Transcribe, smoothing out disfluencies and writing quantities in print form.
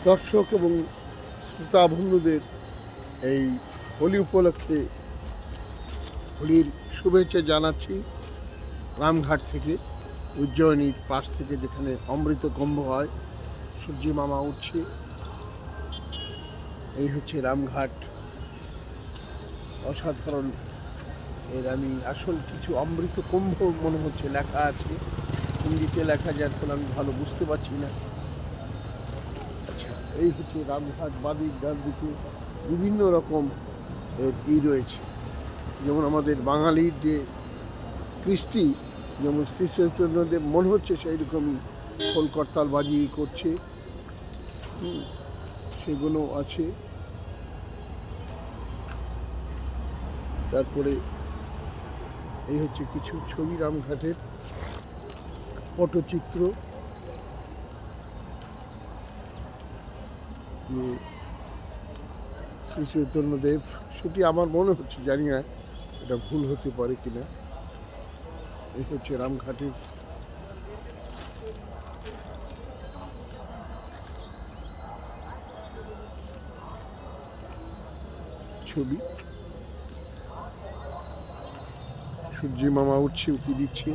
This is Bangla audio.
দর্শক এবং শ্রোতা বন্ধুদের এই হোলি উপলক্ষে হোলির শুভেচ্ছা জানাচ্ছি রামঘাট থেকে, উজ্জয়িনীর পাশ থেকে, যেখানে অমৃত কুম্ভ হয়। সূর্যি মামা উঠছে। এই হচ্ছে রামঘাট, অসাধারণ। এর আমি আসল কিছু অমৃত কুম্ভ মনে হচ্ছে লেখা আছে, হিন্দিতে লেখা, যার ফলে আমি ভালো বুঝতে পারছি না। আচ্ছা, এই হচ্ছে রামঘাট। বাদিক ডান দিকে বিভিন্ন রকম এর রয়েছে, যেমন আমাদের বাঙালির যে কৃষ্টি, যেমন শ্রী চৈতন্যদেব মনে হচ্ছে সেই রকমই খোল করতাল বাজিয়ে করছে, সেগুলো আছে। তারপরে এই হচ্ছে কিছু ছবি, রামঘাটের পটচিত্র, যে শ্রী চৈতন্যদেব, সেটি আমার মনে হচ্ছে, জানি না এটা ভুল হতে পারে কিনা। এই হচ্ছে রামঘাটের ছবি। সূর্যি মামা উঠছে, উঁকি দিচ্ছে।